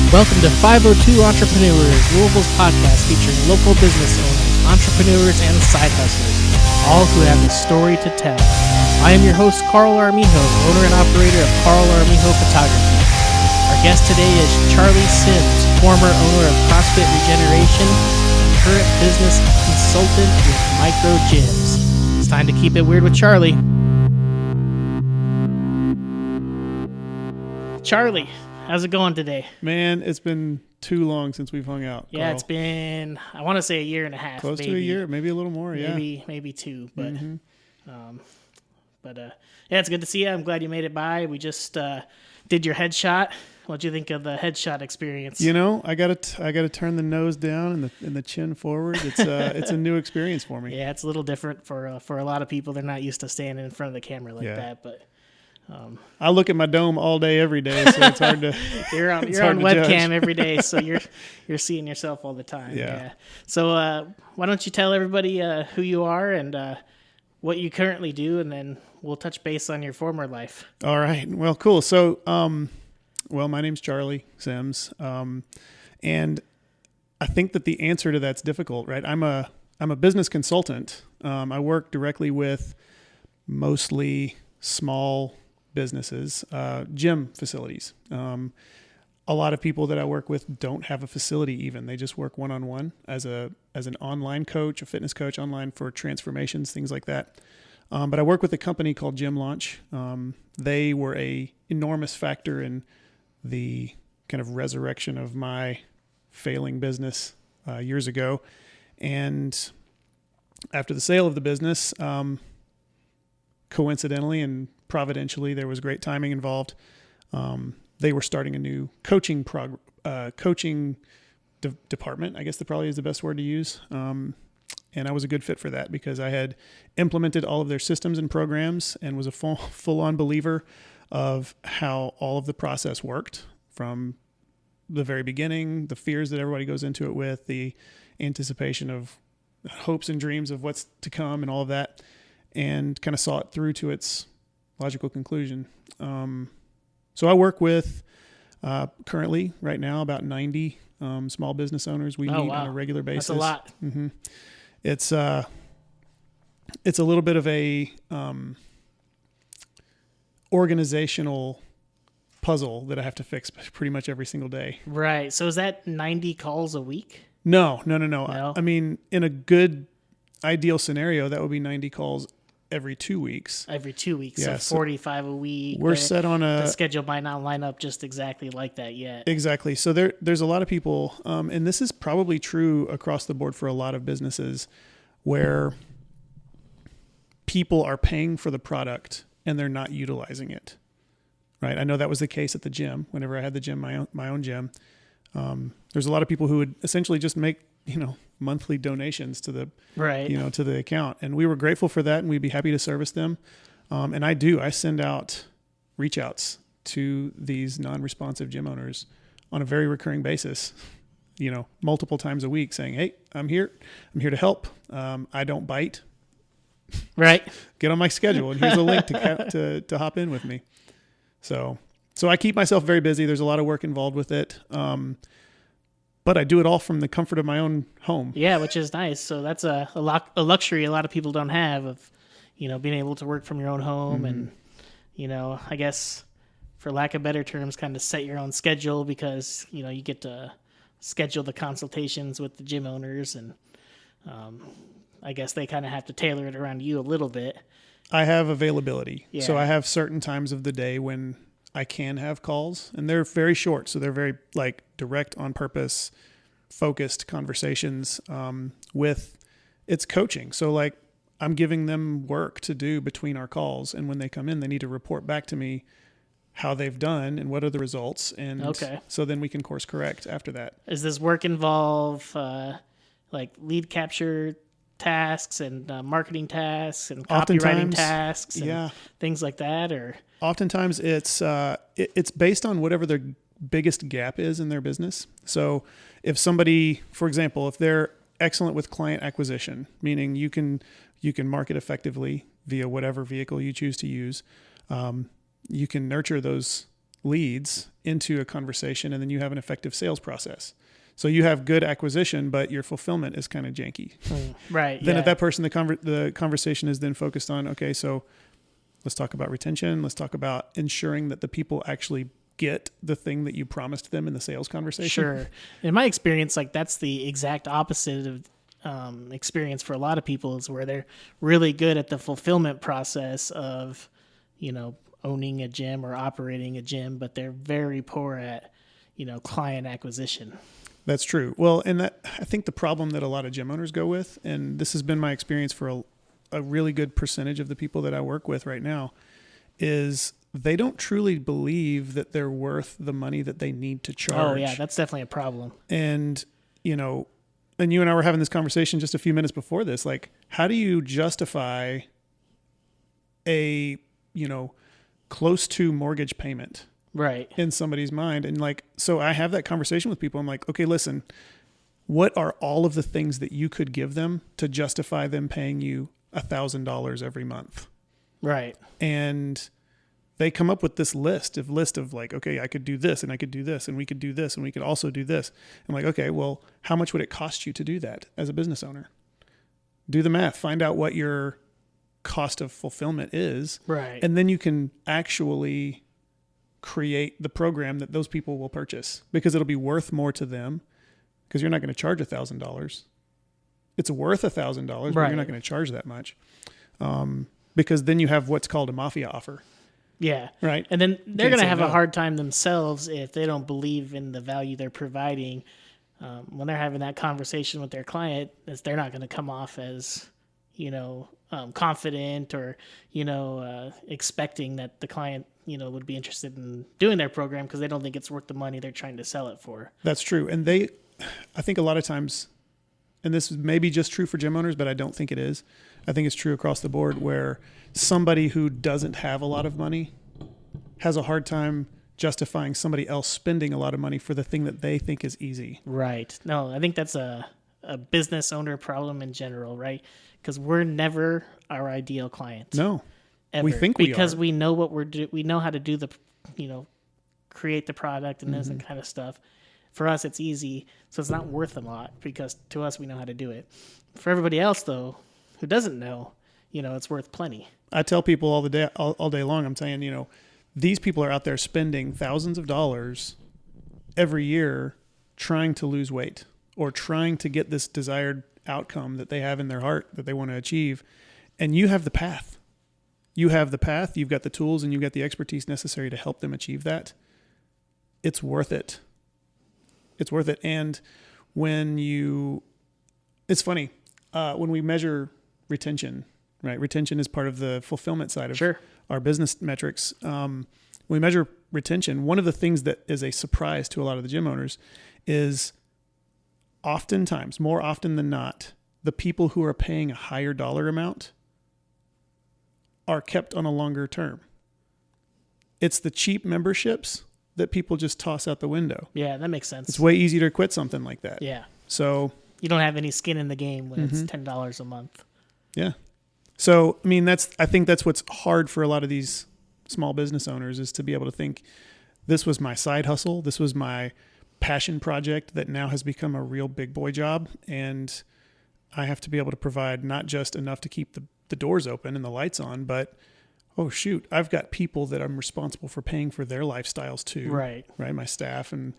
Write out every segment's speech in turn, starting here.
Welcome to 502 Entrepreneurs, Louisville's podcast featuring local business owners, entrepreneurs, and side hustlers, all who have a story to tell. I am your host, Carl Armijo, owner and operator of Carl Armijo Photography. Our guest today is Charlie Sims, former owner of Crossfit Regeneration and current business consultant with Micro Gyms. It's time to keep it weird with Charlie. Charlie, how's it going today? Man, it's been too long since we've hung out. Yeah, Carl. it's been, I want to say a year and a half. Close to a year, maybe a little more, maybe two, but yeah, it's good to see you. I'm glad you made it by. We just did your headshot. What'd you think of the headshot experience? You know, I gotta turn the nose down and the chin forward. It's a new experience for me. Yeah, it's a little different for a lot of people. They're not used to standing in front of the camera like that, but. I look at my dome all day, every day, so it's hard to. you're on webcam every day, so you're seeing yourself all the time. Yeah. So why don't you tell everybody who you are and what you currently do, and then we'll touch base on your former life. All right. Well, cool. So, my name's Charlie Sims, and I think that the answer to that's difficult, right? I'm a business consultant. I work directly with mostly small businesses, gym facilities. A lot of people that I work with don't have a facility even. They just work one-on-one as an online coach, a fitness coach online for transformations, things like that. But I work with a company called Gym Launch. They were a enormous factor in the kind of resurrection of my failing business years ago. And after the sale of the business, coincidentally and providentially, there was great timing involved. They were starting a new coaching department. I guess that probably is the best word to use. And I was a good fit for that because I had implemented all of their systems and programs and was a full-on believer of how all of the process worked from the very beginning, the fears that everybody goes into it with, the anticipation of hopes and dreams of what's to come and all of that, and kind of saw it through to its logical conclusion. So I work with currently right now about 90 small business owners. We meet on a regular basis. That's a lot. Mm-hmm. It's a little bit of a organizational puzzle that I have to fix pretty much every single day. Right. So is that 90 calls a week? No. I mean, in a good ideal scenario, that would be 90 calls every 2 weeks. Every 2 weeks, yeah, so 45 a week. We're set on the schedule might not line up just exactly like that yet. Exactly. So there's a lot of people, and this is probably true across the board for a lot of businesses, where people are paying for the product and they're not utilizing it. Right. I know that was the case at the gym. Whenever I had the gym, my own gym, there's a lot of people who would essentially just make monthly donations to the to the account, and we were grateful for that, and we'd be happy to service them. And I send out reach outs to these non-responsive gym owners on a very recurring basis, multiple times a week, saying, "Hey, I'm here to help. I don't bite. Right. Get on my schedule, and here's a link to hop in with me." So I keep myself very busy. There's a lot of work involved with it. But I do it all from the comfort of my own home. Yeah, which is nice. So that's a luxury a lot of people don't have of, being able to work from your own home and, I guess for lack of better terms, kind of set your own schedule because, you get to schedule the consultations with the gym owners and I guess they kind of have to tailor it around you a little bit. I have availability. Yeah. So I have certain times of the day when I can have calls, and they're very short. So they're very direct, on purpose, focused conversations with it's coaching. So I'm giving them work to do between our calls. And when they come in, they need to report back to me how they've done and what are the results. And so then we can course correct after that. Does this work involve lead capture tasks and marketing tasks and copywriting tasks and things like that? Or oftentimes it's based on whatever their biggest gap is in their business. So if somebody, for example, if they're excellent with client acquisition, meaning you can market effectively via whatever vehicle you choose to use, you can nurture those leads into a conversation, and then you have an effective sales process. So you have good acquisition, but your fulfillment is kind of janky. Right. Then at that person, the conversation is then focused on, okay, so let's talk about retention. Let's talk about ensuring that the people actually get the thing that you promised them in the sales conversation. Sure. In my experience, like that's the exact opposite of experience for a lot of people, is where they're really good at the fulfillment process of, owning a gym or operating a gym, but they're very poor at, client acquisition. That's true. Well, and that, I think the problem that a lot of gym owners go with, and this has been my experience for a really good percentage of the people that I work with right now, is they don't truly believe that they're worth the money that they need to charge. Oh yeah, that's definitely a problem. And, and you and I were having this conversation just a few minutes before this, like, how do you justify a, close to mortgage payment? Right. In somebody's mind. And like, so I have that conversation with people. I'm like, okay, listen, what are all of the things that you could give them to justify them paying you $1,000 every month? Right. And they come up with this list of like, okay, I could do this and I could do this and we could do this and we could also do this. I'm like, okay, well, how much would it cost you to do that as a business owner? Do the math, find out what your cost of fulfillment is. Right. And then you can actually create the program that those people will purchase, because it'll be worth more to them, because you're not going to charge $1,000. It's worth $1,000, but right. You're not going to charge that much, because then you have what's called a mafia offer. Yeah. Right. And then they're going to have no. a hard time themselves if they don't believe in the value they're providing. When they're having that conversation with their client, they're not going to come off as, confident or, expecting that the client, would be interested in doing their program, because they don't think it's worth the money they're trying to sell it for. That's true. And I think a lot of times, and this may be just true for gym owners, but I don't think it is. I think it's true across the board, where somebody who doesn't have a lot of money has a hard time justifying somebody else spending a lot of money for the thing that they think is easy. Right. No, I think that's a business owner problem in general, right? Because we're never our ideal client. No. Ever. We think we because are. we know what we know how to do the, create the product and this Mm-hmm. and kind of stuff. For us, it's easy, so it's not worth a lot, because to us, we know how to do it. For everybody else, though, who doesn't know, it's worth plenty. I tell people all day long, I'm saying, these people are out there spending thousands of dollars every year trying to lose weight or trying to get this desired outcome that they have in their heart that they want to achieve. And you have the path. You have the path, you've got the tools, and you've got the expertise necessary to help them achieve that. It's worth it. It's worth it. And it's funny, when we measure retention, right? Retention is part of the fulfillment side of Sure. our business metrics. When we measure retention, one of the things that is a surprise to a lot of the gym owners is oftentimes, more often than not, the people who are paying a higher dollar amount are kept on a longer term. It's the cheap memberships that people just toss out the window. Yeah, that makes sense. It's way easier to quit something like that. Yeah. So You don't have any skin in the game when it's $10 a month. yeah. So, I mean, I think that's what's hard for a lot of these small business owners, is to be able to think, this was my side hustle. This was my passion project that now has become a real big boy job. And I have to be able to provide not just enough to keep the doors open and the lights on, but, oh shoot, I've got people that I'm responsible for paying for their lifestyles too. Right. Right. My staff and,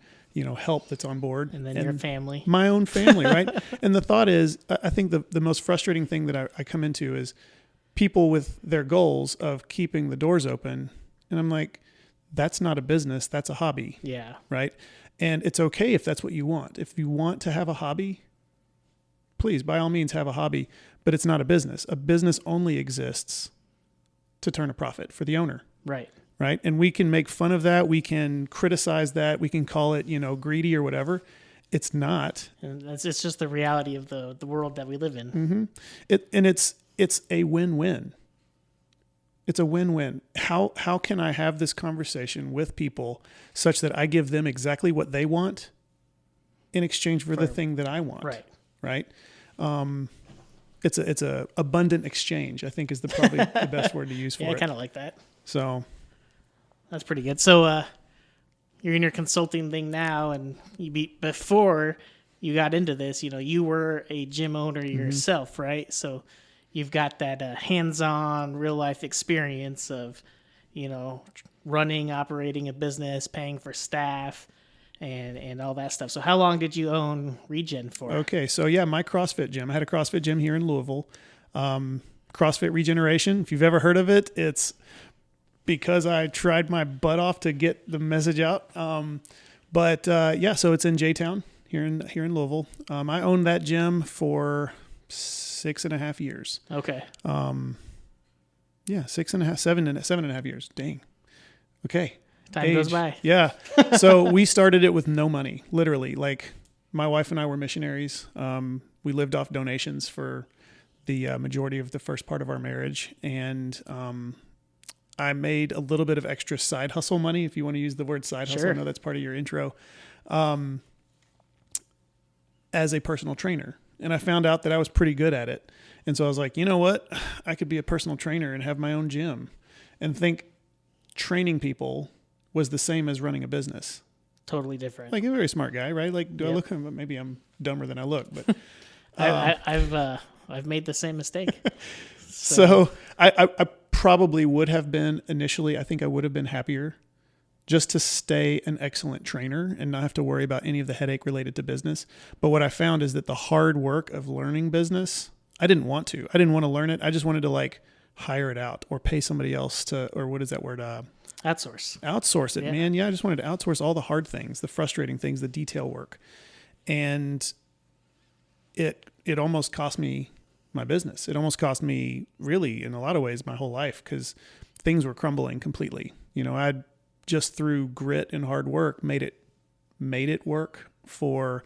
help that's on board. And then your family. My own family, right? And the thought is, I think the most frustrating thing that I come into is people with their goals of keeping the doors open. And I'm like, that's not a business, that's a hobby. Yeah. Right. And it's okay if that's what you want. If you want to have a hobby, please, by all means, have a hobby, but it's not a business. A business only exists to turn a profit for the owner. Right. Right. And we can make fun of that. We can criticize that. We can call it, greedy or whatever. It's not. And it's just the reality of the world that we live in. Mm-hmm. It's a win-win. It's a win-win. How can I have this conversation with people such that I give them exactly what they want in exchange for the thing that I want? Right. Right. It's a abundant exchange, I think, is probably the best word to use for Yeah, it. I kind of like that. So That's pretty good. So you're in your consulting thing now, and before you got into this, you were a gym owner yourself, right? So you've got that hands-on real life experience of, running, operating a business, paying for staff, and all that stuff. So how long did you own Regen for? Okay. So yeah, my CrossFit gym, I had a CrossFit gym here in Louisville. CrossFit Regeneration. If you've ever heard of it, it's because I tried my butt off to get the message out. But so it's in J-Town here in Louisville. I owned that gym for 6.5 years. Okay. 7.5 years. Dang. Okay. Time goes by. Yeah. So we started it with no money, literally. Like my wife and I were missionaries. We lived off donations for the majority of the first part of our marriage. And I made a little bit of extra side hustle money, if you want to use the word side hustle. I know that's part of your intro. As a personal trainer. And I found out that I was pretty good at it. And so I was like, you know what? I could be a personal trainer and have my own gym and think training people was the same as running a business. Totally different. Like a very smart guy, right? Like, do I look, maybe I'm dumber than I look, but I've made the same mistake. So I probably would have been initially, I think I would have been happier just to stay an excellent trainer and not have to worry about any of the headache related to business. But what I found is that the hard work of learning business, I didn't want to learn it. I just wanted to like hire it out or pay somebody else to, or what is that word? Outsource it, man. Yeah. I just wanted to outsource all the hard things, the frustrating things, the detail work. And it almost cost me my business. It almost cost me really in a lot of ways my whole life because things were crumbling completely. I'd just through grit and hard work made it work for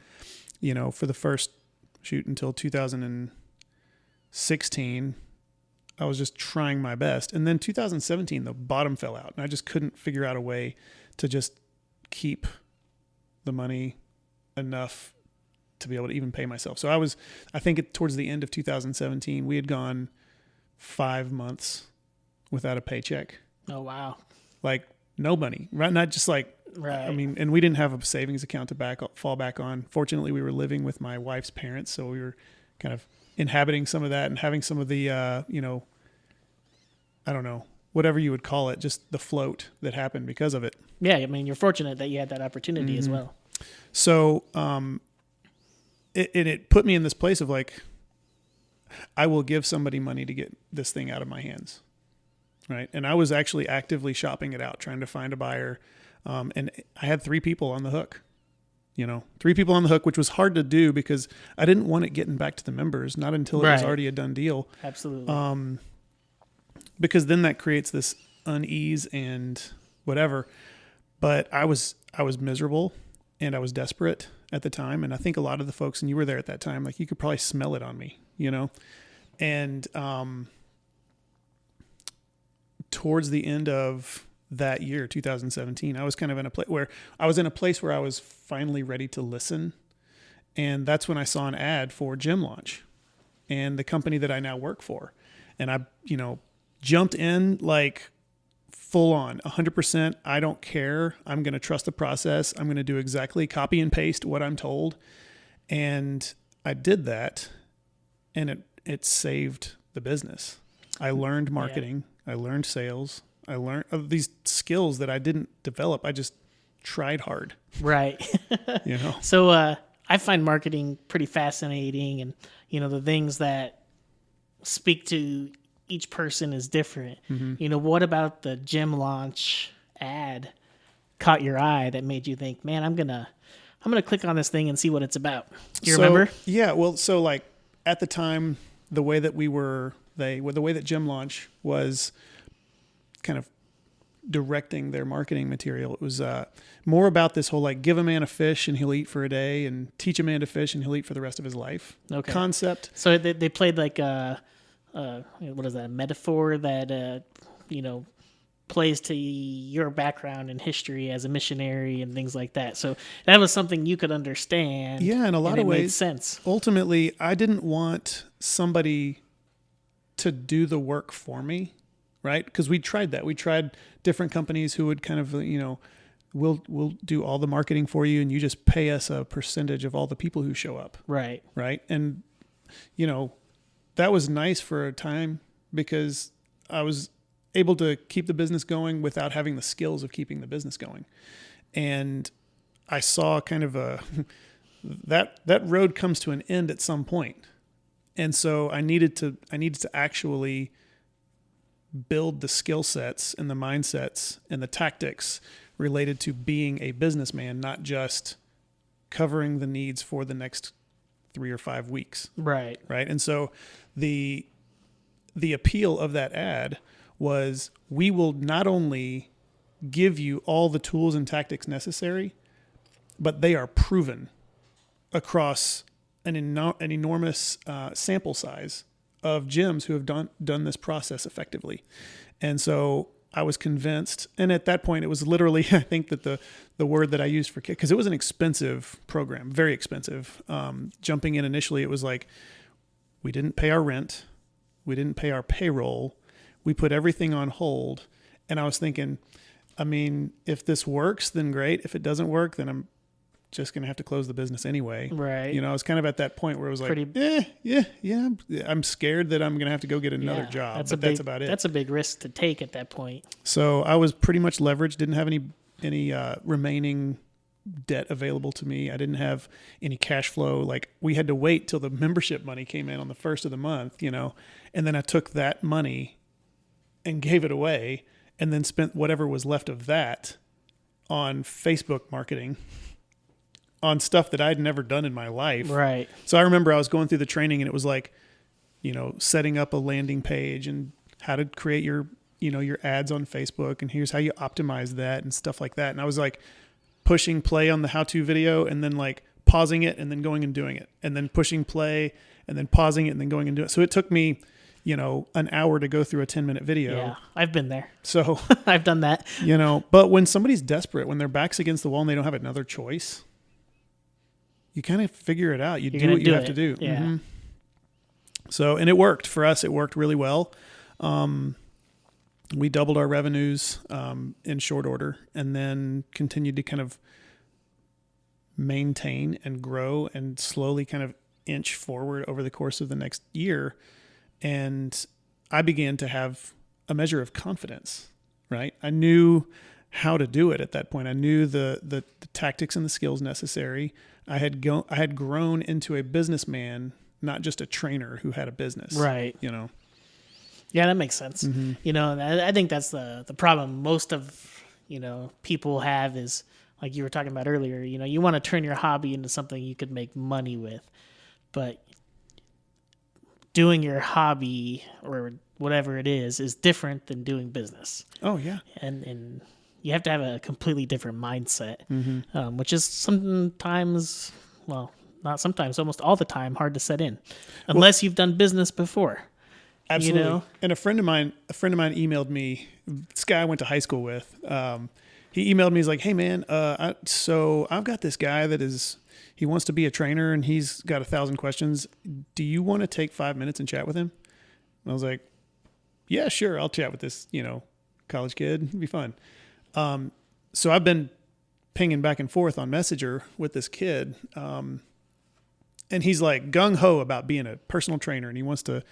the first until 2016. I was just trying my best. And then 2017, the bottom fell out and I just couldn't figure out a way to just keep the money enough to be able to even pay myself. So I think towards the end of 2017, we had gone 5 months without a paycheck. Oh, wow. Like no money, right? Not just like, right. I mean, and we didn't have a savings account to fall back on. Fortunately, we were living with my wife's parents. So we were kind of inhabiting some of that and having some of the, I don't know, whatever you would call it, just the float that happened because of it. Yeah. I mean, you're fortunate that you had that opportunity as well. So, it put me in this place of like, I will give somebody money to get this thing out of my hands. Right. And I was actually actively shopping it out, trying to find a buyer. And I had 3 people on the hook, 3 people on the hook, which was hard to do because I didn't want it getting back to the members, not until it was already a done deal. Absolutely. Because then that creates this unease and whatever. But I was miserable and I was desperate at the time. And I think a lot of the folks, and you were there at that time, like you could probably smell it on me, and, towards the end of that year, 2017, I was kind of in a place where I was finally ready to listen. And that's when I saw an ad for Gym Launch and the company that I now work for. And I, jumped in like full on 100%. I don't care. I'm going to trust the process. I'm going to do exactly copy and paste what I'm told. And I did that and it saved the business. I learned marketing. Yeah. I learned sales. I learned these skills that I didn't develop. I just tried hard. Right. So I find marketing pretty fascinating, and the things that speak to each person is different. Mm-hmm. What about the Gym Launch ad caught your eye that made you think, man, I'm gonna click on this thing and see what it's about? Do you remember? Yeah. Well, so like at the time, the way that the way that Gym Launch was kind of directing their marketing material, it was more about this whole like give a man a fish and he'll eat for a day, and teach a man to fish and he'll eat for the rest of his life concept. So they played like what is that, a metaphor that plays to your background and history as a missionary and things like that. So that was something you could understand. Yeah, in a lot of ways, made sense. Ultimately, I didn't want somebody to do the work for me, right? Because we tried that. We tried different companies who would kind of, we'll do all the marketing for you, and you just pay us a percentage of all the people who show up. Right. Right. And, that was nice for a time because I was able to keep the business going without having the skills of keeping the business going. And I saw kind of that road comes to an end at some point. And so I needed to actually build the skill sets and the mindsets and the tactics related to being a businessman, not just covering the needs for the next 3 or 5 weeks. Right. Right. And so the appeal of that ad was, we will not only give you all the tools and tactics necessary, but they are proven across an enormous sample size of gyms who have done this process effectively. And so I was convinced, and at that point it was literally, I think that the word that I used for kick, because it was an expensive program, very expensive. Jumping in initially, it was like, we didn't pay our rent, we didn't pay our payroll, we put everything on hold. And I was thinking, I mean, if this works, then great. If it doesn't work, then I'm just going to have to close the business anyway. Right. I was kind of at that point where it was like, I'm scared that I'm going to have to go get another job. That's about it. That's a big risk to take at that point. So I was pretty much leveraged, didn't have any remaining debt available to me. I didn't have any cash flow. Like, we had to wait till the membership money came in on the first of the month, and then I took that money and gave it away, and then spent whatever was left of that on Facebook marketing, on stuff that I'd never done in my life. Right. So I remember I was going through the training, and it was like, setting up a landing page and how to create your ads on Facebook, and here's how you optimize that and stuff like that. And I was like pushing play on the how-to video, and then like pausing it and then going and doing it, and then pushing play and then pausing it and then going and doing it. So it took me, an hour to go through a 10-minute video. Yeah, I've been there. So I've done that. But when somebody's desperate, when their back's against the wall and they don't have another choice, you kind of figure it out. You do what you have to do. Yeah. Mm-hmm. So, and it worked for us. It worked really well. We doubled our revenues in short order, and then continued to kind of maintain and grow and slowly kind of inch forward over the course of the next year. And I began to have a measure of confidence, right? I knew how to do it at that point. I knew the tactics and the skills necessary. I had grown into a businessman, not just a trainer who had a business. Right. Yeah, that makes sense. Mm-hmm. I think that's the problem most of, people have is, like you were talking about earlier, you want to turn your hobby into something you could make money with, but doing your hobby or whatever it is different than doing business. Oh yeah. And you have to have a completely different mindset, mm-hmm. Which is sometimes, well, not sometimes, almost all the time, hard to set in unless you've done business before. Absolutely. And a friend of mine emailed me, this guy I went to high school with. He emailed me, he's like, hey man, so I've got this guy he wants to be a trainer and he's got 1,000 questions. Do you want to take 5 minutes and chat with him? And I was like, yeah, sure. I'll chat with this, college kid. It'd be fun. So I've been pinging back and forth on Messenger with this kid. And he's like gung ho about being a personal trainer, and he wants to,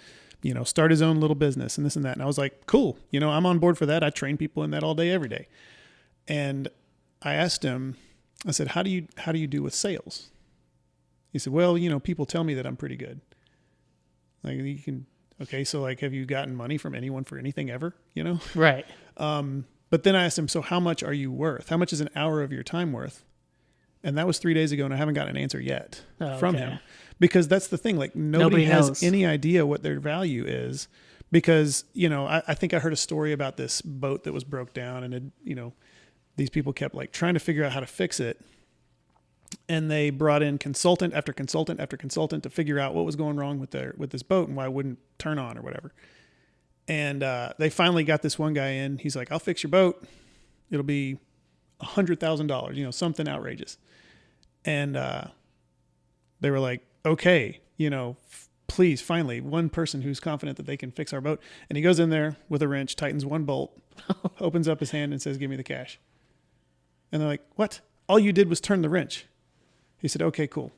start his own little business and this and that. And I was like, cool. I'm on board for that. I train people in that all day, every day. And I asked him, I said, how do you do with sales? He said, well, people tell me that I'm pretty good. Like, okay. So like, have you gotten money from anyone for anything ever, Right. But then I asked him, so how much are you worth? How much is an hour of your time worth? And that was 3 days ago, and I haven't gotten an answer yet from him. Because that's the thing, like nobody has knows. Any idea what their value is. Because, I think I heard a story about this boat that was broke down, and these people kept like trying to figure out how to fix it. And they brought in consultant after consultant after consultant to figure out what was going wrong with this boat and why it wouldn't turn on or whatever. And they finally got this one guy in. He's like, I'll fix your boat. It'll be $100,000, something outrageous. And they were like, okay, please, finally, one person who's confident that they can fix our boat. And he goes in there with a wrench, tightens one bolt, opens up his hand and says, give me the cash. And they're like, what? All you did was turn the wrench. He said, okay, cool.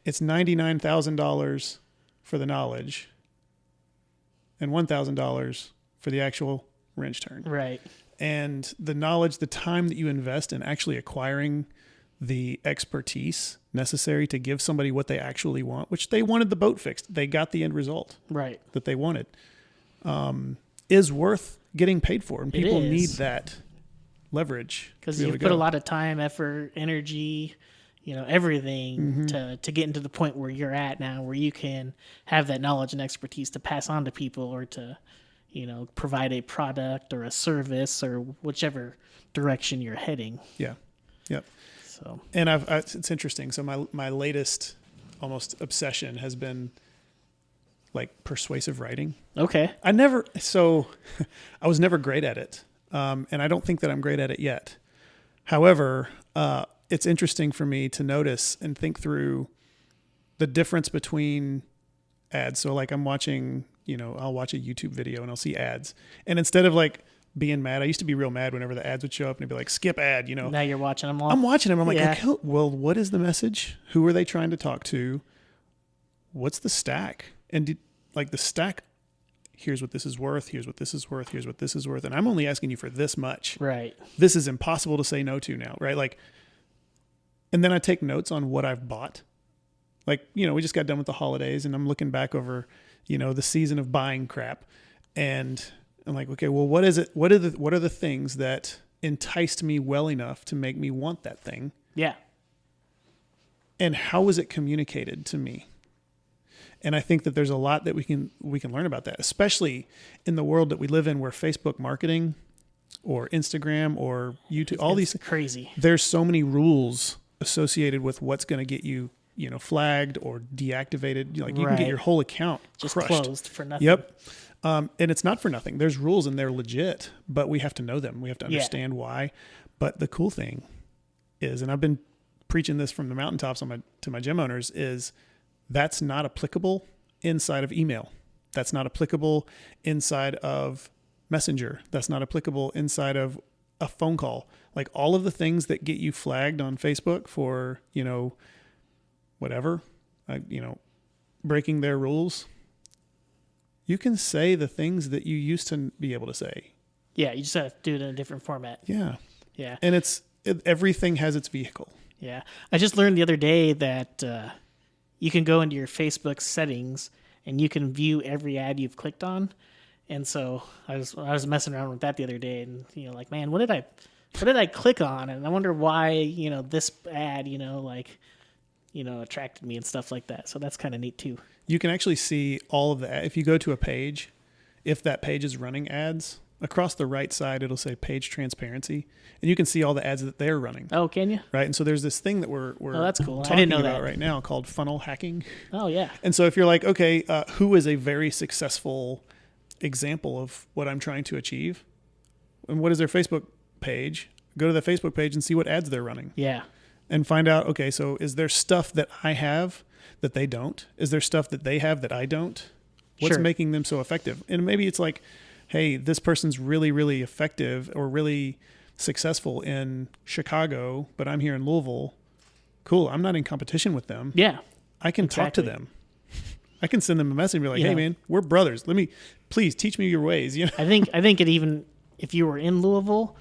It's $99,000 for the knowledge and $1,000 for the actual wrench turn. Right. And the knowledge, the time that you invest in actually acquiring the expertise necessary to give somebody what they actually want, which they wanted the boat fixed. They got the end result right. that they wanted, is worth getting paid for. And people need that leverage. Because you've put a lot of time, effort, energy, everything to get into the point where you're at now, where you can have that knowledge and expertise to pass on to people or to, provide a product or a service or whichever direction you're heading. Yeah. Yep. So, and it's interesting. So my latest almost obsession has been like persuasive writing. Okay. I was never great at it. And I don't think that I'm great at it yet. However, it's interesting for me to notice and think through the difference between ads. So like I'm watching, I'll watch a YouTube video and I'll see ads. And instead of like being mad, I used to be real mad whenever the ads would show up and it'd be like, skip ad, Now you're watching them all. I'm watching them. I'm like, okay, well, what is the message? Who are they trying to talk to? What's the stack? And the stack, here's what this is worth. Here's what this is worth. Here's what this is worth. And I'm only asking you for this much. Right. This is impossible to say no to now. Right. Like, and then I take notes on what I've bought. Like, we just got done with the holidays and I'm looking back over, the season of buying crap. And I'm like, okay, well, what is it? What are the things that enticed me well enough to make me want that thing? Yeah. And how was it communicated to me? And I think that there's a lot that we can learn about that, especially in the world that we live in where Facebook marketing or Instagram or YouTube, all these crazy. There's so many rules associated with what's going to get you, flagged or deactivated. Like you can get your whole account just crushed. Closed for nothing. Yep. And it's not for nothing. There's rules and they're legit, but we have to know them. We have to understand why. But the cool thing is, and I've been preaching this from the mountaintops to my gym owners, is that's not applicable inside of email. That's not applicable inside of Messenger. That's not applicable inside of a phone call. Like all of the things that get you flagged on Facebook for, whatever, breaking their rules. You can say the things that you used to be able to say. Yeah, you just have to do it in a different format. Yeah. Yeah. And everything has its vehicle. Yeah. I just learned the other day that you can go into your Facebook settings and you can view every ad you've clicked on. And so I was messing around with that the other day and, like, man, what did I click on? And I wonder why, this ad, attracted me and stuff like that. So that's kind of neat too. You can actually see all of that. If you go to a page, if that page is running ads, across the right side, it'll say page transparency, and you can see all the ads that they're running. Oh, can you? Right. And so there's this thing that we're that's cool. talking I didn't know about that. right now called funnel hacking. Oh, yeah. And so if you're like, okay, who is a very successful example of what I'm trying to achieve? And what is their Facebook page? Go to the Facebook page and see what ads they're running. Yeah. And find out, okay, so is there stuff that I have that they don't? Is there stuff that they have that I don't? What's making them so effective? And maybe it's like, hey, this person's really, really effective or really successful in Chicago, but I'm here in Louisville. Cool. I'm not in competition with them. Yeah. I can talk to them. I can send them a message and be like, hey, man, we're brothers. Please teach me your ways. I think it even, if you were in Louisville,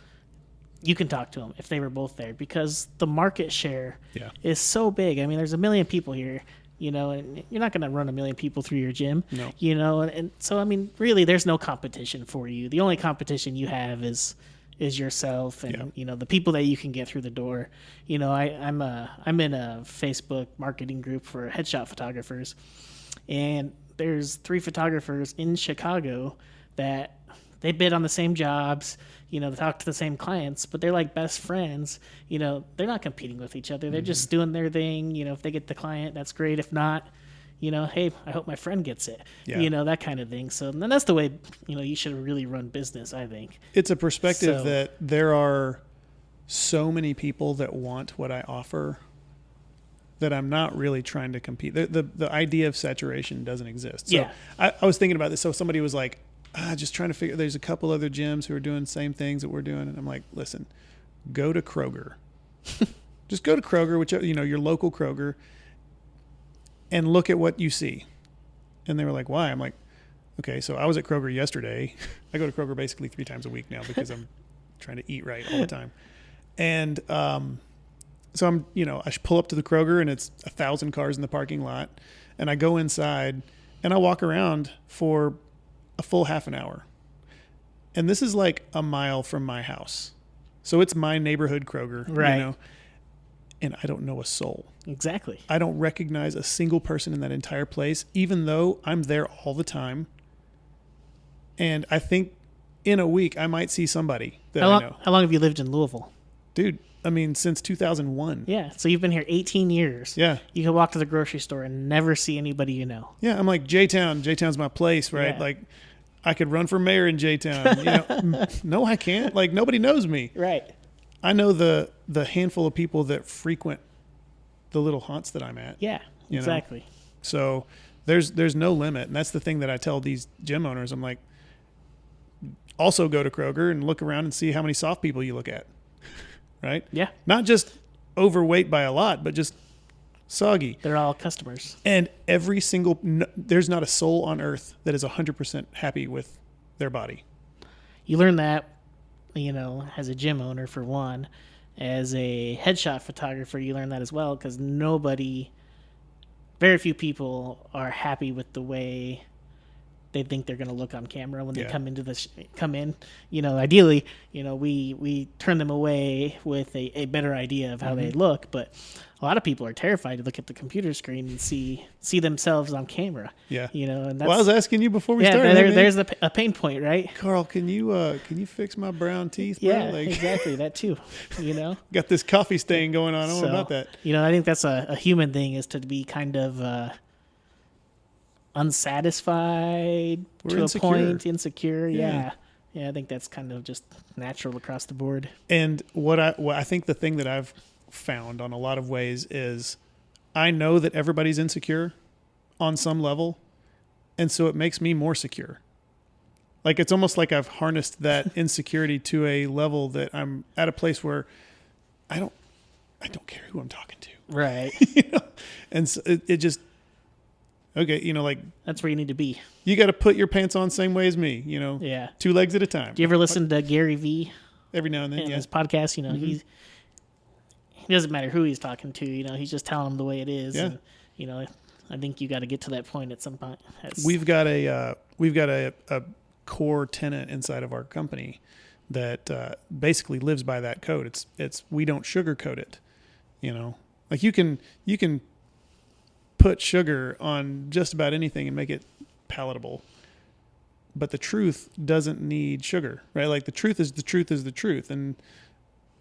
you can talk to them if they were both there because the market share is so big. I mean, there's 1 million people here, and you're not going to run 1 million people through your gym, and so, I mean, really there's no competition for you. The only competition you have is yourself and, the people that you can get through the door. I'm in a Facebook marketing group for headshot photographers, and there's 3 photographers in Chicago that they bid on the same jobs, they talk to the same clients, but they're like best friends. They're not competing with each other. They're just doing their thing. If they get the client, that's great. If not, hey, I hope my friend gets it, that kind of thing. So then that's the way, you should really run business, I think. It's a perspective that there are so many people that want what I offer that I'm not really trying to compete. The idea of saturation doesn't exist. So I was thinking about this. So somebody was like, just trying to figure, there's a couple other gyms who are doing the same things that we're doing. And I'm like, listen, go to Kroger Just go to Kroger, whichever, your local Kroger, and look at what you see. And they were like, why? I'm like, okay, so I was at Kroger yesterday. I go to Kroger basically 3 times a week now because I'm trying to eat right all the time. And so I should pull up to the Kroger and it's 1,000 cars in the parking lot. And I go inside and I walk around for a full half an hour. And this is like a mile from my house. So it's my neighborhood Kroger, right? And I don't know a soul. Exactly. I don't recognize a single person in that entire place, even though I'm there all the time. And I think in a week I might see somebody that I know. How long have you lived in Louisville? Dude, I mean, since 2001. Yeah. So you've been here 18 years. Yeah. You can walk to the grocery store and never see anybody you know. Yeah. I'm like, J-Town. J-Town's my place, right? Yeah. Like, I could run for mayor in J-Town. No, I can't. Like, nobody knows me. Right. I know the handful of people that frequent the little haunts that I'm at. Yeah, exactly. So there's no limit. And that's the thing that I tell these gym owners. I'm like, also go to Kroger and look around and see how many soft people you look at. Right? Yeah. Not just overweight by a lot, but just soggy. They're all customers. And there's not a soul on earth that is 100% happy with their body. You learn that, as a gym owner for one. As a headshot photographer, you learn that as well, because very few people are happy with the way they think they're going to look on camera when they come in. Ideally, we turn them away with a better idea of how they look, but a lot of people are terrified to look at the computer screen and see themselves on camera. Yeah. And that's, I was asking you before we started. There's a pain point, right? Carl, can you fix my brown teeth, bro? Yeah, exactly. That too, Got this coffee stain going on. I don't know about that. I think that's a human thing, is to be kind of unsatisfied. We're to insecure. a point, insecure. Yeah. Yeah, I think that's kind of just natural across the board. And what I think the thing that I've found on a lot of ways is I know that everybody's insecure on some level, and so it makes me more secure. Like, it's almost like I've harnessed that insecurity to a level that I'm at a place where I don't care who I'm talking to. Right. And so it just, okay, like, that's where you need to be. You got to put your pants on same way as me, Yeah. 2 legs at a time. Do you ever listen to Gary Vee? Every now and then, His podcast, he doesn't matter who he's talking to, he's just telling them the way it is. Yeah. And, I think you got to get to that point at some point. We've got a core tenet inside of our company that basically lives by that code. It's we don't sugarcoat it. Like, you can put sugar on just about anything and make it palatable, but the truth doesn't need sugar, right? Like, the truth is the truth. And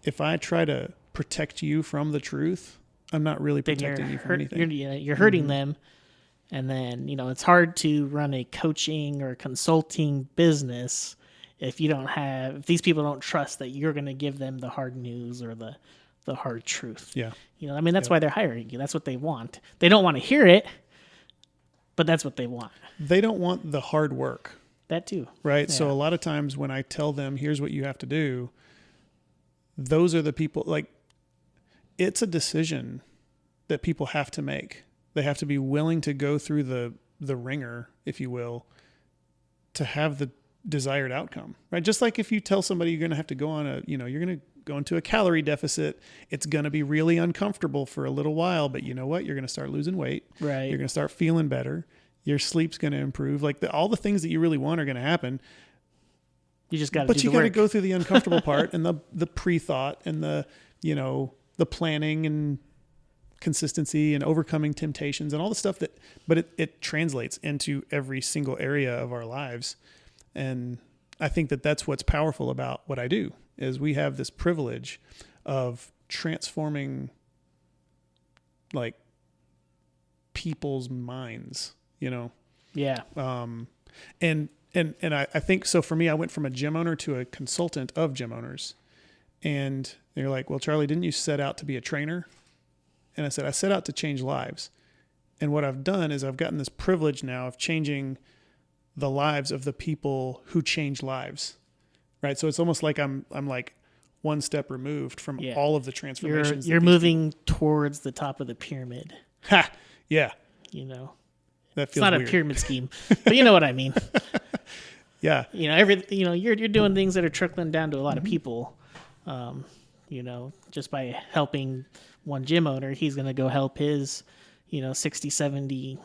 if I try to protect you from the truth, I'm not really protecting you from anything. You're hurting them. And then, it's hard to run a coaching or consulting business if these people don't trust that you're going to give them the hard news or the hard truth. Yeah. That's why they're hiring you. That's what they want. They don't want to hear it, but that's what they want. They don't want the hard work. That too. Right. Yeah. So a lot of times when I tell them, here's what you have to do, those are the people, like, it's a decision that people have to make. They have to be willing to go through the ringer, if you will, to have the desired outcome, right? Just like if you tell somebody you're going to have to go on you're going to go into a calorie deficit, it's going to be really uncomfortable for a little while, but you know what? You're going to start losing weight. Right. You're going to start feeling better. Your sleep's going to improve. Like, all the things that you really want are going to happen. You just got to But you got to go through the uncomfortable part and the pre-thought and the planning and consistency and overcoming temptations and all the stuff but it translates into every single area of our lives. And I think that that's what's powerful about what I do, is we have this privilege of transforming, like, people's minds, Yeah. And I think, so for me, I went from a gym owner to a consultant of gym owners. And they're like, well, Charlie, didn't you set out to be a trainer? And I said, I set out to change lives. And what I've done is I've gotten this privilege now of changing the lives of the people who change lives, right? So it's almost like I'm like one step removed from Yeah. all of the transformations. You're moving towards the top of the pyramid. Ha! Yeah. You know, That it's feels not weird. a pyramid scheme, but you know what I mean. Yeah. You know, you're doing things that are trickling down to a lot of people. You know, just by helping one gym owner, he's going to go help his, 60, 70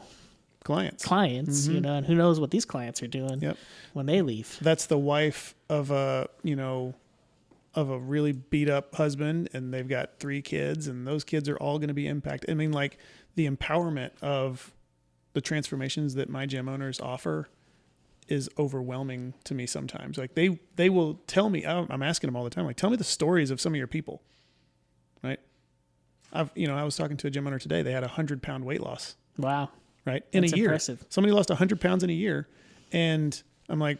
clients, you know, and who knows what these clients are doing when they leave. That's the wife of a really beat up husband, and they've got 3 kids, and those kids are all going to be impacted. I mean, like, the empowerment of the transformations that my gym owners offer is overwhelming to me sometimes. Like, they will tell me, I'm asking them all the time, like, tell me the stories of some of your people, right? I was talking to a gym owner today. They had a 100-pound weight loss. Wow. Right. In That's a year. impressive. Somebody lost 100 pounds in a year. And I'm like,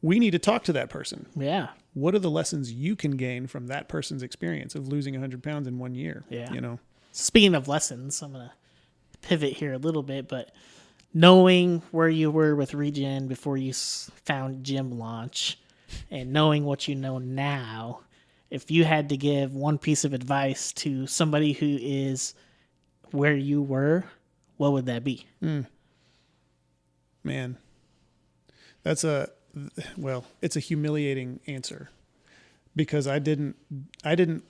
we need to talk to that person. Yeah. What are the lessons you can gain from that person's experience of losing 100 pounds in 1 year? Yeah. You know, Speaking of lessons, I'm going to pivot here a little bit, but knowing where you were with Regen before you found Gym Launch and knowing what you know now, if you had to give one piece of advice to somebody who is where you were, what would that be? Man, it's a humiliating answer because I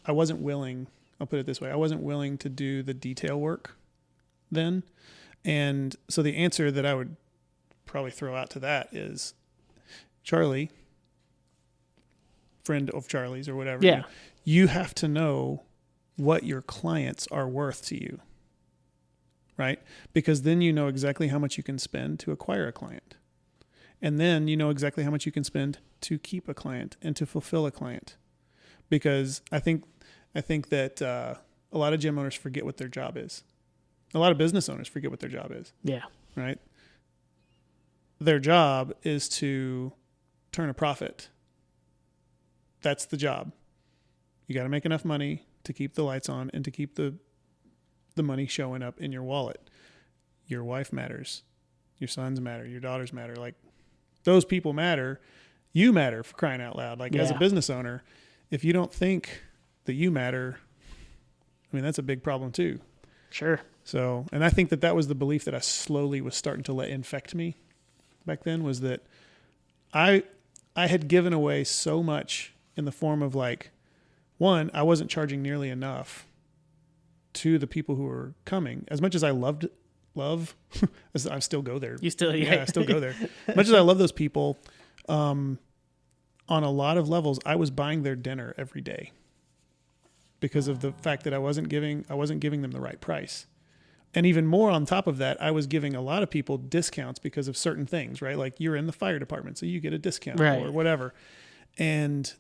wasn't willing, I'll put it this way. I wasn't willing to do the detail work then. And so the answer that I would probably throw out to that is Charlie, friend of Charlie's or whatever. Yeah. You have to know what your clients are worth to you. Right? Because then you know exactly how much you can spend to acquire a client. And then you know exactly how much you can spend to keep a client and to fulfill a client. Because I think that a lot of gym owners forget what their job is. A lot of business owners forget what their job is. Yeah. Right? Their job is to turn a profit. That's the job. You got to make enough money to keep the lights on and to keep the money showing up in your wallet. Your wife matters. Your sons matter. Your daughters matter. Like, those people matter. You matter, for crying out loud. Like, as a business owner, if you don't think that you matter, I mean, that's a big problem too. Sure. So, and I think that was the belief that I slowly was starting to let infect me back then, was that I had given away so much in the form of, like, one, I wasn't charging nearly enough to the people who were coming. As much as I love, I still go there. You still, I still go there. As much as I love those people, on a lot of levels, I was buying their dinner every day because of the fact that I wasn't giving them the right price. And even more on top of that, I was giving a lot of people discounts because of certain things, right? Like, you're in the fire department, so you get a discount or whatever. And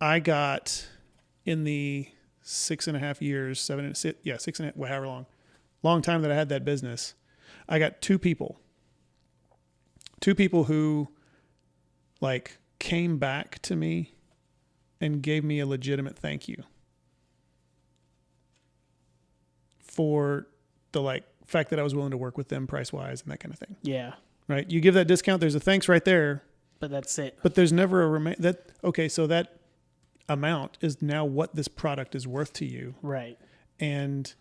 I got, in the 6.5 years, 6.5, however long time that I had that business, I got two people who, like, came back to me and gave me a legitimate thank you for the, like, fact that I was willing to work with them price wise and that kind of thing. Yeah. Right. You give that discount, there's a thanks right there, But that's it. but there's never a so that amount is now what this product is worth to you. Right. And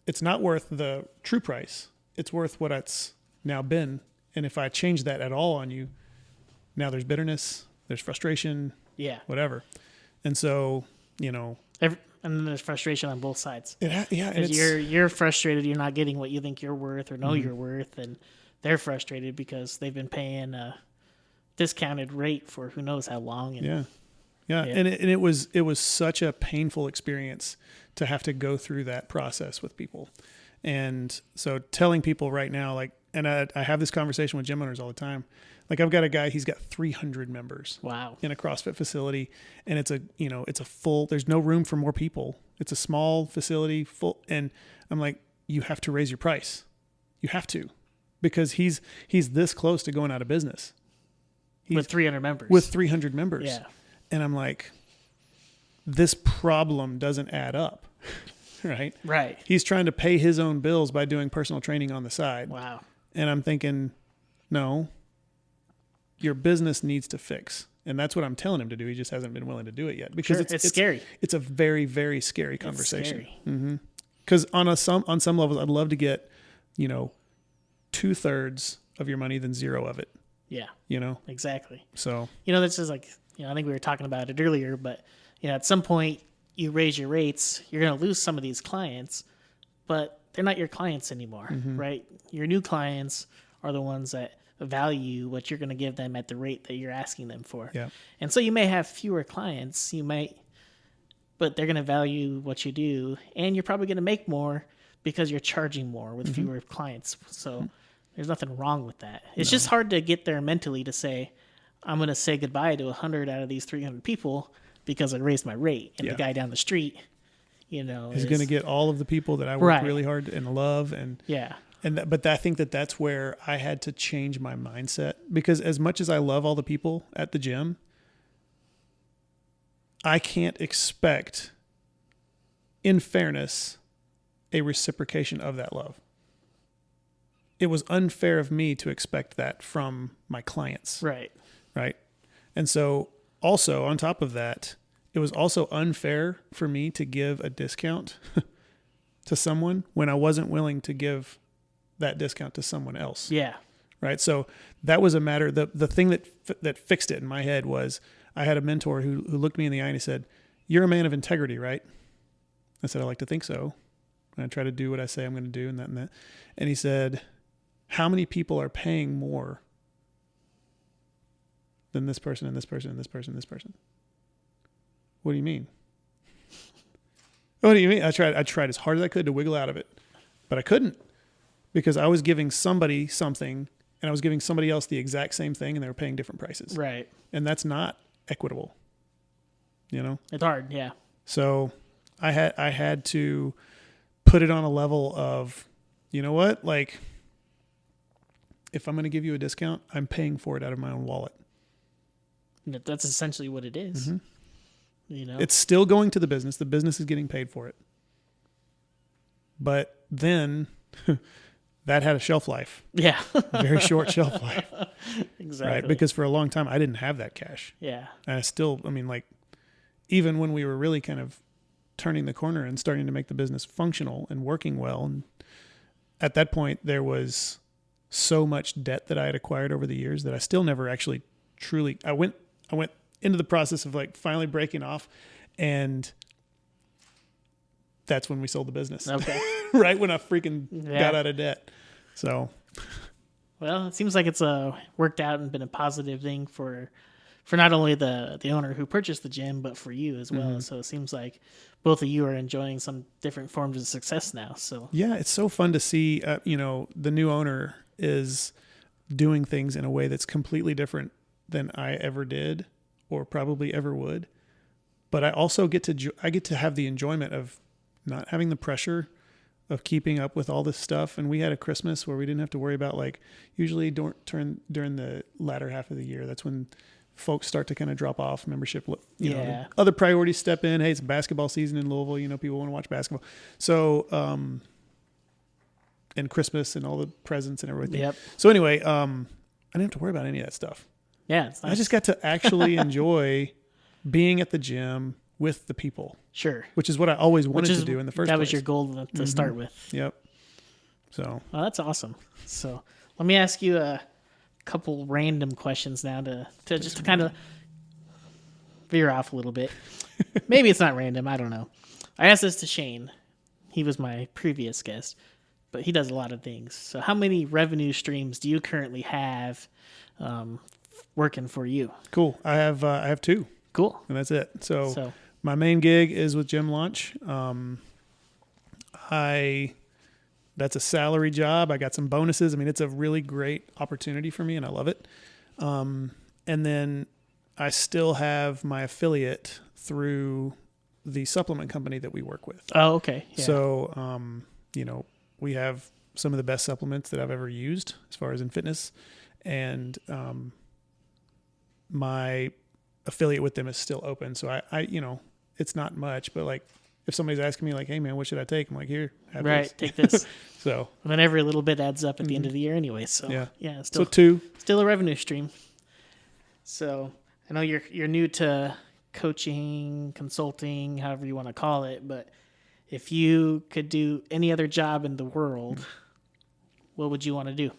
it's not worth the true price. It's worth what it's now been. And if I change that at all on you, now there's bitterness, there's frustration, whatever. And so, And then there's frustration on both sides. and You're frustrated you're not getting what you think you're worth or know you're worth, and they're frustrated because they've been paying a discounted rate for who knows how long. And And it was such a painful experience to have to go through that process with people. And so telling people right now, like, and I have this conversation with gym owners all the time. Like, I've got a guy, he's got 300 members. Wow. In a CrossFit facility, and it's a full, there's no room for more people. It's a small facility full. And I'm like, you have to raise your price. You have to, because he's this close to going out of business. With 300 members. With 300 members. Yeah. And I'm like, this problem doesn't add up. Right? Right. He's trying to pay his own bills by doing personal training on the side. Wow. And I'm thinking, no, your business needs to fix. And that's what I'm telling him to do. He just hasn't been willing to do it yet because it's scary. It's a very, very scary conversation. It's scary. Because on some levels, I'd love to get, 2/3 of your money than 0 of it. Yeah. Exactly. So, this is like, I think we were talking about it earlier, but, at some point you raise your rates, you're going to lose some of these clients, but they're not your clients anymore, right? Your new clients are the ones that value what you're going to give them at the rate that you're asking them for. Yeah. And so you may have fewer clients, but they're going to value what you do, and you're probably going to make more because you're charging more with fewer clients. So there's nothing wrong with that. It's just hard to get there mentally to say, I'm going to say goodbye to 100 out of these 300 people because I raised my rate. And the guy down the street, is going to get all of the people that I work really hard and love. And but I think that's where I had to change my mindset, because as much as I love all the people at the gym, I can't expect, in fairness, a reciprocation of that love. It was unfair of me to expect that from my clients. Right. And so also on top of that, it was also unfair for me to give a discount to someone when I wasn't willing to give that discount to someone else. Yeah. Right. So that was a matter. The thing that fixed it in my head was I had a mentor who looked me in the eye and he said, "You're a man of integrity, right?" I said, "I like to think so. And I try to do what I say I'm going to do and that and that." And he said, "How many people are paying more than this person and this person and this person and this person?" "What do you mean?" "What do you mean?" I tried as hard as I could to wiggle out of it, but I couldn't, because I was giving somebody something and I was giving somebody else the exact same thing and they were paying different prices. Right. And that's not equitable. It's hard. Yeah. So I had to put it on a level of, you know what? Like, if I'm going to give you a discount, I'm paying for it out of my own wallet. That's essentially what it is. It's still going to the business. The business is getting paid for it. But then that had a shelf life. Yeah. A very short shelf life. Exactly. Right? Because for a long time, I didn't have that cash. Yeah. And even when we were really kind of turning the corner and starting to make the business functional and working well, and at that point, there was so much debt that I had acquired over the years that I still never actually truly, I went into the process of like finally breaking off, and that's when we sold the business. Okay. Right when I freaking got out of debt. So, well, it seems like it's worked out and been a positive thing for not only the owner who purchased the gym, but for you as well. So it seems like both of you are enjoying some different forms of success now. So yeah, it's so fun to see, the new owner is doing things in a way that's completely different than I ever did or probably ever would. But I also get to have the enjoyment of not having the pressure of keeping up with all this stuff. And we had a Christmas where we didn't have to worry about, like, usually during the latter half of the year, that's when folks start to kind of drop off membership. Other priorities step in. Hey, it's basketball season in Louisville. People want to watch basketball. So, and Christmas and all the presents and everything. Yep. So anyway, I didn't have to worry about any of that stuff. Yeah, it's nice. I just got to actually enjoy being at the gym with the people. Sure. Which is what I always wanted to do in the first place. That was your goal to start with. Yep. So. Oh, that's awesome. So let me ask you a couple random questions now to just to kind of veer off a little bit. Maybe it's not random. I don't know. I asked this to Shane. He was my previous guest, but he does a lot of things. So how many revenue streams do you currently have working for you? Cool. I have 2. Cool. And that's it. So my main gig is with Gym Launch. That's a salary job. I got some bonuses. I mean, it's a really great opportunity for me and I love it. And then I still have my affiliate through the supplement company that we work with. Oh, okay. Yeah. So, we have some of the best supplements that I've ever used as far as in fitness. And my affiliate with them is still open. So I it's not much, but like if somebody's asking me like, "Hey man, what should I take?" I'm like, "Here, have this." Take this. So, and then every little bit adds up at the end of the year anyway. So yeah, still 2. Still a revenue stream. So I know you're new to coaching, consulting, however you want to call it, but if you could do any other job in the world, what would you want to do?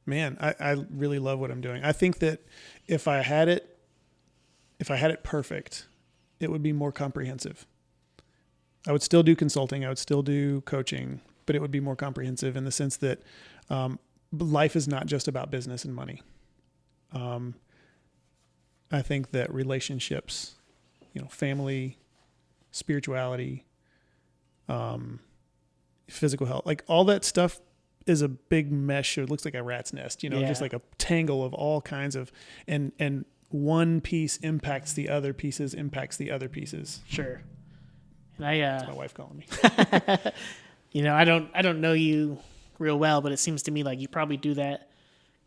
Man, I really love what I'm doing. I think that if I had it perfect, it would be more comprehensive. I would still do consulting. I would still do coaching, but it would be more comprehensive in the sense that life is not just about business and money. I think that relationships, family, spirituality, physical health, like all that stuff is a big mesh. It looks like a rat's nest, just like a tangle of all kinds of, and one piece impacts the other pieces, Sure. And That's my wife calling me. I don't know you real well, but it seems to me like you probably do that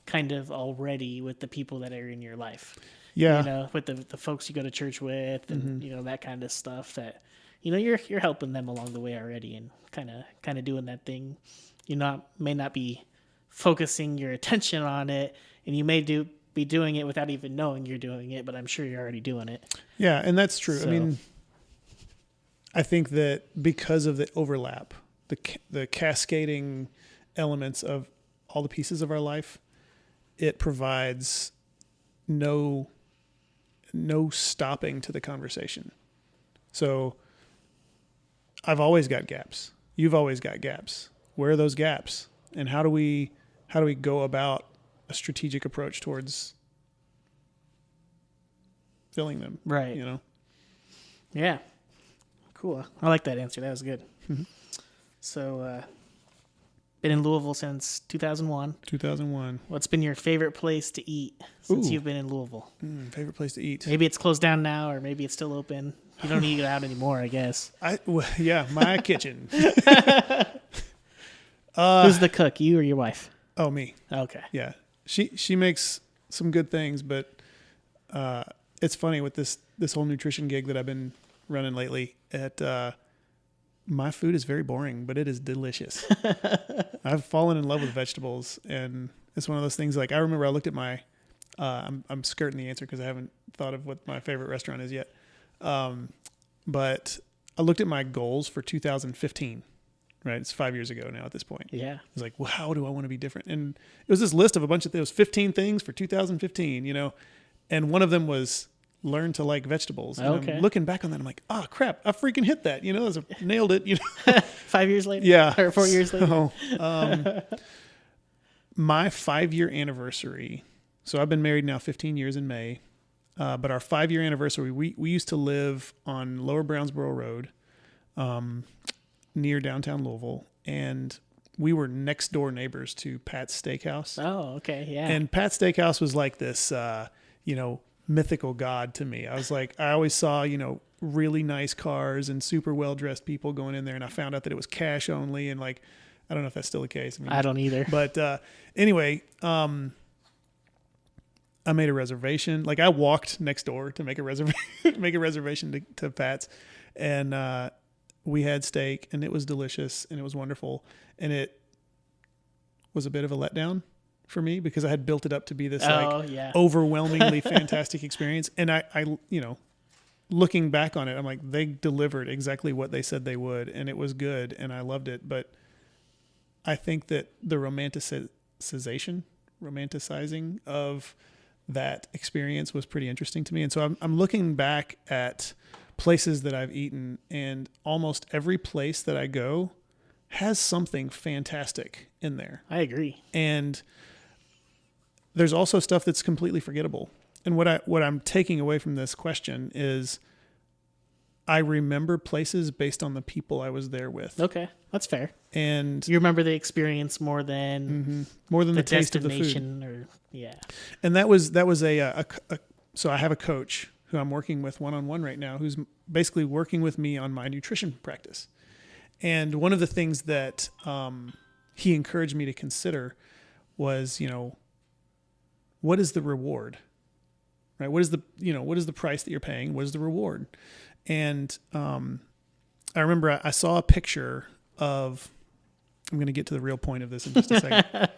kind of already with the people that are in your life. Yeah. With the folks you go to church with and, that kind of stuff that, you're helping them along the way already and kind of doing that thing. You may not be focusing your attention on it, and you may be doing it without even knowing you're doing it, but I'm sure you're already doing it. Yeah. And that's true. So, I mean, I think that because of the overlap, the cascading elements of all the pieces of our life, it provides no stopping to the conversation. So I've always got gaps. You've always got gaps. Where are those gaps? And how do we go about a strategic approach towards filling them? Right. Yeah. Cool. I like that answer. That was good. Mm-hmm. So, been in Louisville since 2001. 2001. What's been your favorite place to eat since you've been in Louisville? Favorite place to eat. Maybe it's closed down now, or maybe it's still open. You don't eat out anymore, I guess. My kitchen. Who's the cook, you or your wife? Oh, me. Okay. Yeah. She makes some good things, but it's funny with this whole nutrition gig that I've been running lately. My food is very boring, but it is delicious. I've fallen in love with vegetables, and it's one of those things. Like I remember, I looked at my. I'm skirting the answer because I haven't thought of what my favorite restaurant is yet. But I looked at my goals for 2015. Right, it's 5 years ago now at this point. Yeah, I was like, well, how do I want to be different? And it was this list of a bunch of those 15 things for 2015. And one of them was learn to like vegetables. And okay. I'm looking back on that, I'm like, oh crap, I freaking hit that. Nailed it. 5 years later. Yeah, or 4 years later. So, my 5-year anniversary. So I've been married now 15 years in May, but our 5-year anniversary, we used to live on Lower Brownsboro Road, near downtown Louisville, and we were next door neighbors to Pat's Steakhouse. Oh, okay, yeah. And Pat's Steakhouse was like this, mythical god to me. I was like, I always saw, really nice cars and super well-dressed people going in there, and I found out that it was cash only, and like, I don't know if that's still the case. I don't either. But anyway, I made a reservation. Like I walked next door to make a reservation to Pat's, and we had steak, and it was delicious, and it was wonderful, and it was a bit of a letdown for me because I had built it up to be this overwhelmingly fantastic experience, and I looking back on it, I'm like, they delivered exactly what they said they would, and it was good, and I loved it. But I think that the romanticizing of that experience was pretty interesting to me, and so I'm looking back at places that I've eaten, and almost every place that I go has something fantastic in there. I agree. And there's also stuff that's completely forgettable. And what I'm taking away from this question is I remember places based on the people I was there with. Okay, that's fair. And you remember the experience more than the taste of the food. And that was so I have a coach who I'm working with one-on-one right now, who's basically working with me on my nutrition practice. And one of the things that he encouraged me to consider was, what is the reward, right? What is the price that you're paying? What is the reward? And I remember I saw a picture of, I'm going to get to the real point of this in just a second.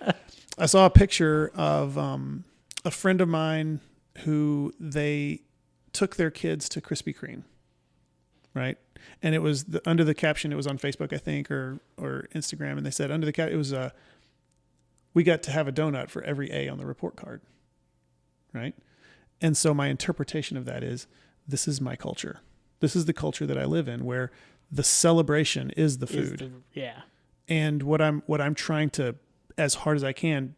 I saw a picture of a friend of mine who they took their kids to Krispy Kreme, right? And it was under the caption, it was on Facebook, I think, or Instagram, and they said under the cap, it was we got to have a donut for every A on the report card, right? And so my interpretation of that is, this is my culture. This is the culture that I live in, where the celebration is the food. And what I'm trying to, as hard as I can,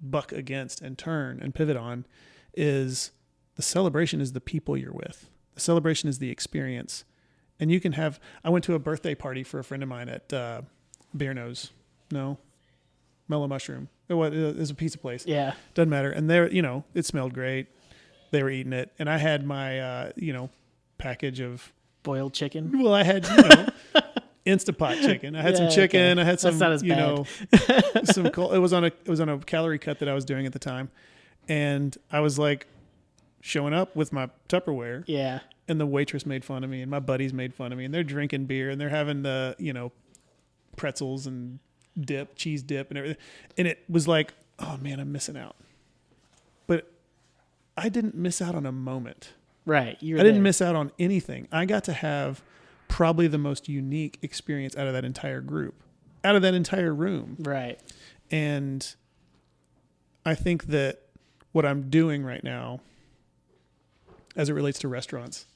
buck against and turn and pivot on is the celebration is the people you're with. The celebration is the experience. And you can have, I went to a birthday party for a friend of mine at Bear Nose. No, Mellow Mushroom. It was a pizza place. Yeah. Doesn't matter. And there, it smelled great. They were eating it. And I had my, package of boiled chicken. Well, I had, Instapot chicken. I had some chicken. Okay. I had some, That's not as bad. some. It was on a calorie cut that I was doing at the time, and I was like showing up with my Tupperware. Yeah. And the waitress made fun of me, and my buddies made fun of me, and they're drinking beer, and they're having the pretzels and dip, cheese dip, and everything, and it was like, oh man, I'm missing out. But I didn't miss out on a moment. Right. I didn't miss out on anything. I got to have probably the most unique experience out of that entire group, out of that entire room. Right. And I think that what I'm doing right now, as it relates to restaurants,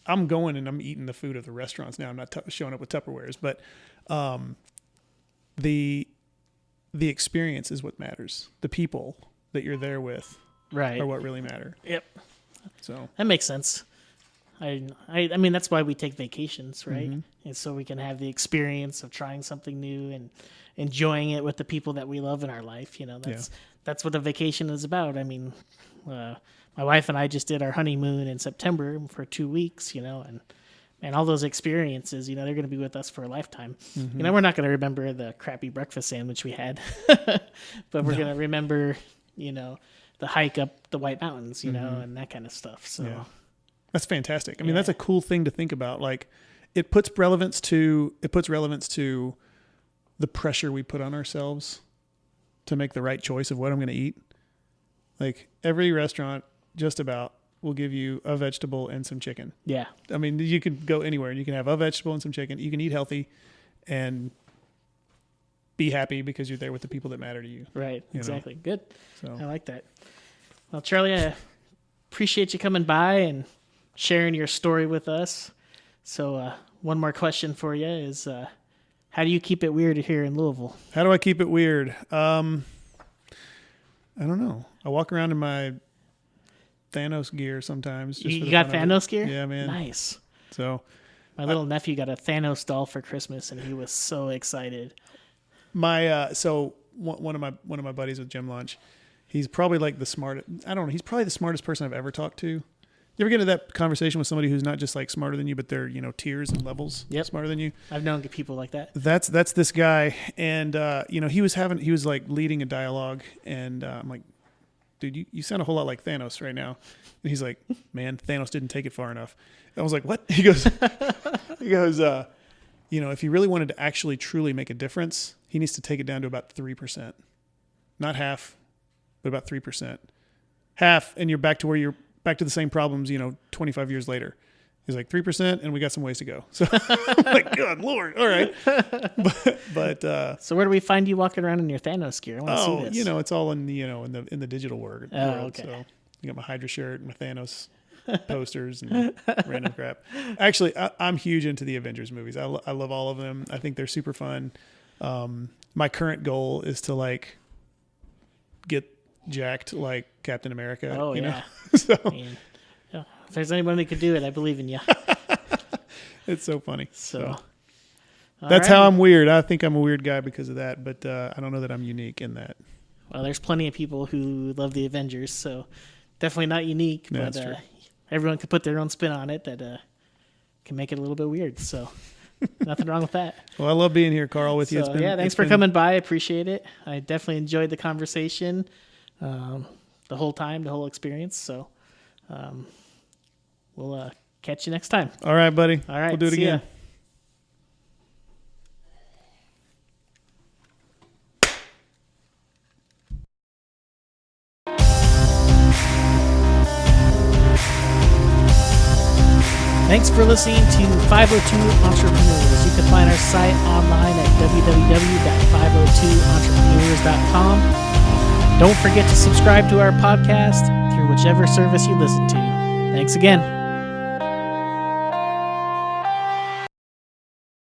I'm going and I'm eating the food of the restaurants now. I'm not showing up with Tupperwares, but the experience is what matters. The people that you're there with are what really matter. Yep. So that makes sense. I mean, that's why we take vacations, right? Mm-hmm. And so we can have the experience of trying something new and enjoying it with the people that we love in our life. That's what a vacation is about. I mean, my wife and I just did our honeymoon in September for 2 weeks, and all those experiences, they're going to be with us for a lifetime. Mm-hmm. We're not going to remember the crappy breakfast sandwich we had, but we're going to remember, the hike up the White Mountains, mm-hmm. and that kind of stuff. So. Yeah. That's fantastic. I mean, that's a cool thing to think about. Like, it puts relevance to the pressure we put on ourselves to make the right choice of what I'm going to eat. Like, every restaurant just about will give you a vegetable and some chicken. Yeah. I mean, you could go anywhere and you can have a vegetable and some chicken. You can eat healthy and be happy because you're there with the people that matter to you. Right. Exactly. Good. So I like that. Well, Charlie, I appreciate you coming by and sharing your story with us. So one more question for you is, how do you keep it weird here in Louisville? How do I keep it weird? I don't know. I walk around in my Thanos gear sometimes. You got Thanos gear? Yeah, man. Nice. So my little nephew got a Thanos doll for Christmas, and he was so excited. My one of my buddies with Gym Lunch, he's probably like the smartest. I don't know. He's probably the smartest person I've ever talked to. You ever get into that conversation with somebody who's not just like smarter than you, but they're tiers and levels smarter than you? I've known people like that. That's this guy, and he was like leading a dialogue, and I'm like, dude, you sound a whole lot like Thanos right now. And he's like, man, Thanos didn't take it far enough. I was like, what? He goes, if he really wanted to actually truly make a difference, he needs to take it down to about 3%, not half, but about 3%. Half, and you're back to the same problems, 25 years later. He's like 3%, and we got some ways to go. So I'm like, good Lord. All right. But so where do we find you walking around in your Thanos gear? I want to see this. It's all in the digital world. Okay. So you got my Hydra shirt and my Thanos posters and random crap. Actually, I'm huge into the Avengers movies. I love all of them. I think they're super fun. My current goal is to like get jacked like Captain America. Oh, yeah. So if there's anybody that could do it, I believe in you. It's so funny. So that's how I'm weird. I think I'm a weird guy because of that, but I don't know that I'm unique in that. Well, there's plenty of people who love the Avengers, so definitely not unique, but everyone could put their own spin on it that can make it a little bit weird. So nothing wrong with that. Well, I love being here, Carl, with you. Thanks for coming by. I appreciate it. I definitely enjoyed the conversation the whole time, the whole experience. So we'll catch you next time. All right, buddy. All right. We'll do it again. Ya. Thanks for listening to 502 Entrepreneurs. You can find our site online at www.502entrepreneurs.com. Don't forget to subscribe to our podcast through whichever service you listen to. Thanks again.